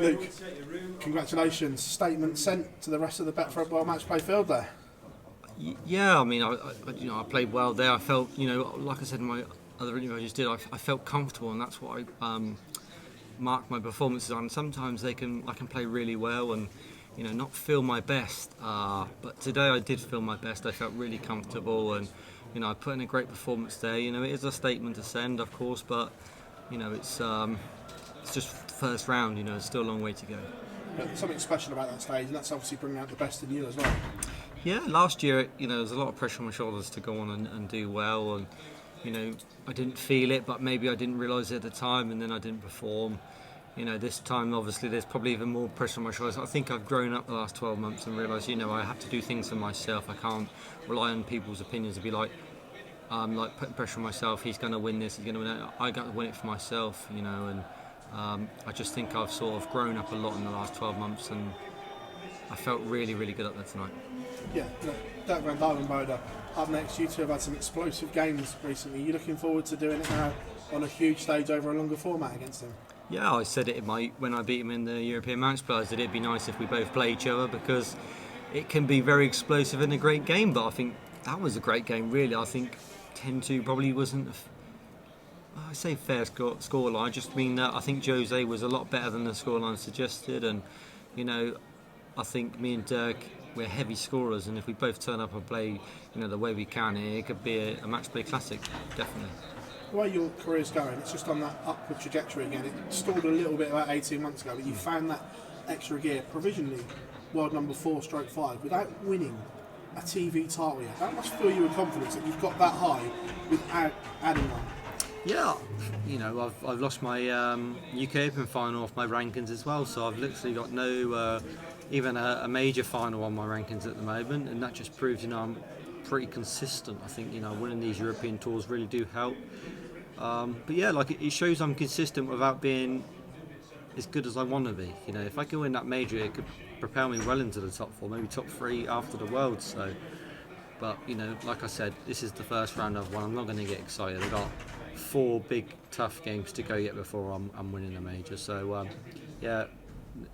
Luke, congratulations. Statement sent to the rest of the Betfred World Matchplay field there. Yeah, I mean, I played well there. I felt, like I said in my other interview I just did, I felt comfortable, and that's what I mark my performances on. Sometimes I can play really well and not feel my best, but today I did feel my best. I felt really comfortable, and I put in a great performance there. It is a statement to send, of course, but it's just first round. It's still a long way to go. But there's something special about that stage, and that's obviously bringing out the best in you as well. Yeah, last year, there was a lot of pressure on my shoulders to go on and do well, and I didn't feel it, but maybe I didn't realise it at the time, and then I didn't perform. This time, obviously, there's probably even more pressure on my shoulders. I think I've grown up the last 12 months and realised, I have to do things for myself. I can't rely on people's opinions to be like putting pressure on myself. He's going to win this. He's going to win it. I got to win it for myself, and I just think I've sort of grown up a lot in the last 12 months, and I felt really, really good up there tonight. Yeah, Dirk van Duijvenbode up next. You two have had some explosive games recently. Are you looking forward to doing it now on a huge stage over a longer format against him? Yeah, I said it when I beat him in the European Matchplay. I said it'd be nice if we both play each other, because it can be very explosive and a great game. But I think that was a great game, really. I think 10-2 probably wasn't I say fair scoreline. I just mean that I think Jose was a lot better than the scoreline suggested, and I think me and Dirk, we're heavy scorers, and if we both turn up and play the way we can, it could be a match play classic, definitely. The way your career's going, it's just on that upward trajectory again. It stalled a little bit about 18 months ago, but you found that extra gear, provisionally world number 4/5, without winning a TV title yet. That must fill you with confidence that you've got that high without adding one. Yeah, I've lost my UK Open final off my rankings as well, so I've literally got no even a major final on my rankings at the moment, and that just proves I'm pretty consistent. I think winning these European tours really do help. But yeah, it shows I'm consistent without being as good as I want to be. If I can win that major, it could propel me well into the top 4, maybe top 3 after the World. So, but like I said, this is the first round I've won. I'm not going to get excited. I've got 4 big tough games to go yet before I'm winning a major. So yeah,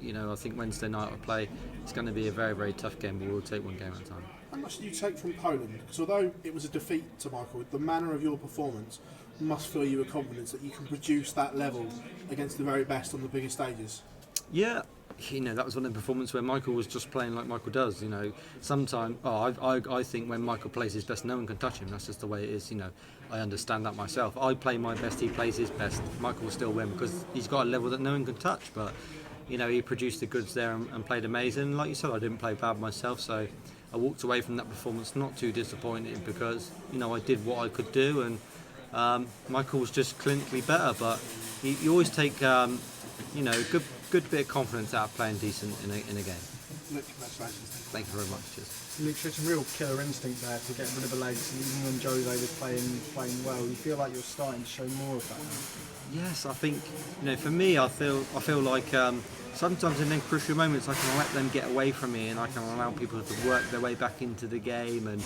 I think Wednesday night I play. It's going to be a very, very tough game, but we'll take one game at a time. How much do you take from Poland? Because although it was a defeat to Michael, the manner of your performance must fill you with confidence that you can produce that level against the very best on the biggest stages. Yeah, that was one of the performances where Michael was just playing like Michael does. Sometimes I think when Michael plays his best, no one can touch him. That's just the way it is. I understand that myself. I play my best, he plays his best. Michael will still win because he's got a level that no one can touch. But he produced the goods there and played amazing. Like you said, I didn't play bad myself, so I walked away from that performance not too disappointed because I did what I could do, and Michael was just clinically better. But you always take good bit of confidence out of playing decent in a game. Luke, congratulations. Thank you very much. Cheers. Luke showed some real killer instinct there to get rid of the legs, and even when Jose was playing well, you feel like you're starting to show more of that now. Yes, I think for me, I feel like sometimes in them crucial moments I can let them get away from me, and I can allow people to work their way back into the game and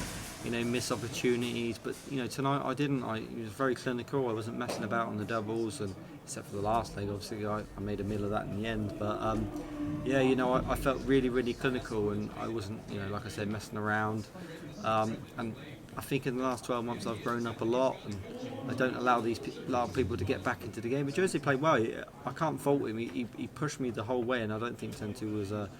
miss opportunities. But tonight I didn't. It was very clinical. I wasn't messing about on the doubles, and except for the last leg, obviously I made a meal of that in the end. But yeah, I felt really, really clinical, and I wasn't like I said, messing around. And I think in the last 12 months I've grown up a lot, and I don't allow people to get back into the game. But Jose played well. I can't fault him. He pushed me the whole way, and I don't think 10-2 was a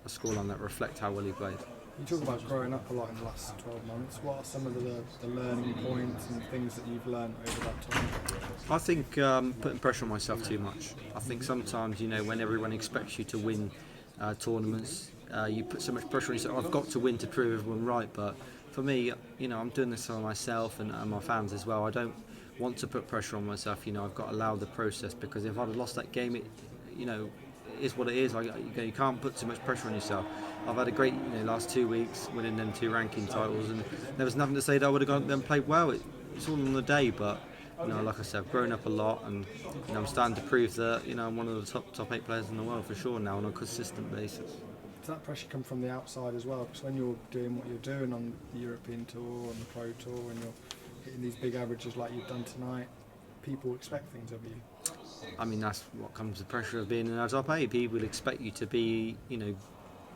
scoreline that reflects how well he played. You talk about growing up a lot in the last 12 months. What are some of the learning points and things that you've learned over that time? I think putting pressure on myself too much. I think sometimes, when everyone expects you to win tournaments, you put so much pressure on yourself. I've got to win to prove everyone right, but for me, I'm doing this for myself and my fans as well. I don't want to put pressure on myself. I've got to allow the process, because if I'd have lost that game, it is what it is. You can't put too much pressure on yourself. I've had a great last 2 weeks winning them 2 ranking titles, and there was nothing to say that I would have gone and played well. It's all on the day, but like I said, I've grown up a lot, and I'm starting to prove that I'm one of the top 8 players in the world for sure now on a consistent basis. Does that pressure come from the outside as well? Because when you're doing what you're doing on the European Tour, on the Pro Tour, and you're hitting these big averages like you've done tonight, people expect things of you. I mean, that's what comes the pressure of being an top 8. People expect you to be,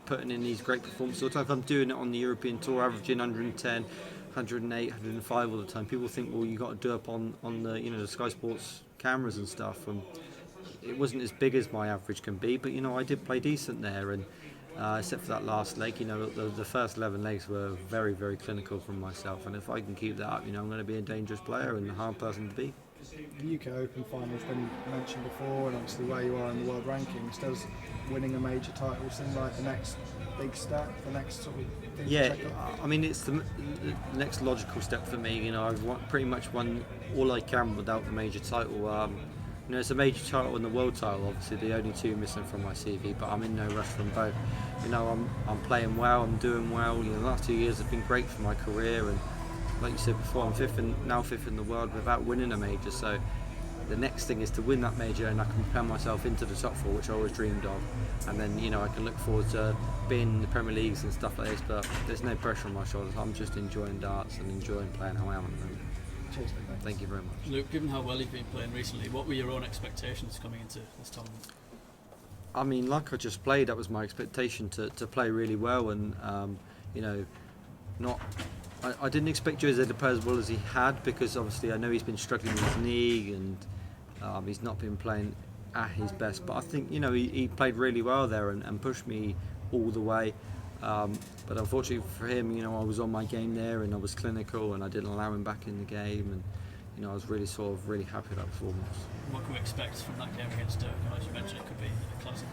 putting in these great performances all the time. If I'm doing it on the European Tour, averaging 110, 108, 105 all the time, people think, well, you got to do up on the the Sky Sports cameras and stuff. And it wasn't as big as my average can be, but I did play decent there. And except for that last leg, the first 11 legs were very, very clinical from myself. And if I can keep that up, I'm going to be a dangerous player and a hard person to beat. The UK Open final's been mentioned before, and obviously where you are in the world rankings, does winning a major title seem like the next big step, the next sort of thing to check up? I mean, it's the next logical step for me. I've pretty much won all I can without the major title. It's a major title and the world title, obviously the only two missing from my CV, but I'm in no rush from both. I'm playing well, I'm doing well. The last 2 years have been great for my career, and like you said before, I'm now fifth in the world without winning a major. So the next thing is to win that major, and I can propel myself into the top 4, which I always dreamed of. And then I can look forward to being in the Premier Leagues and stuff like this. But there's no pressure on my shoulders. I'm just enjoying darts and enjoying playing how I am at the moment. Cheers, mate. Thank you very much. Luke, given how well you've been playing recently, what were your own expectations coming into this tournament? I mean, like I just played, that was my expectation to play really well, and I didn't expect Jose to play as well as he had, because obviously I know he's been struggling with his knee and he's not been playing at his best. But I think he played really well there and pushed me all the way. But unfortunately for him, I was on my game there and I was clinical and I didn't allow him back in the game, and I was really happy with that performance. What can we expect from that game against Dirk? As you mentioned, it could be a classic.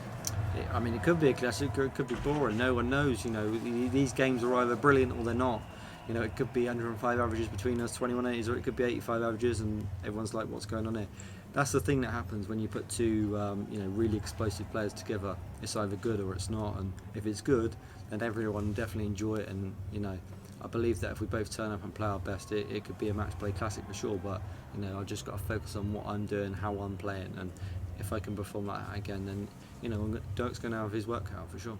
I mean, it could be a classic, or it could be boring. No one knows. These games are either brilliant or they're not. It could be 105 averages between us, 21 80s, or it could be 85 averages, and everyone's like, what's going on here? That's the thing that happens when you put two really explosive players together. It's either good or it's not, and if it's good, then everyone will definitely enjoy it. And I believe that if we both turn up and play our best, it could be a match play classic for sure. But I've just got to focus on what I'm doing, how I'm playing, and if I can perform like that again, then Dirk's going to have his work cut out for sure.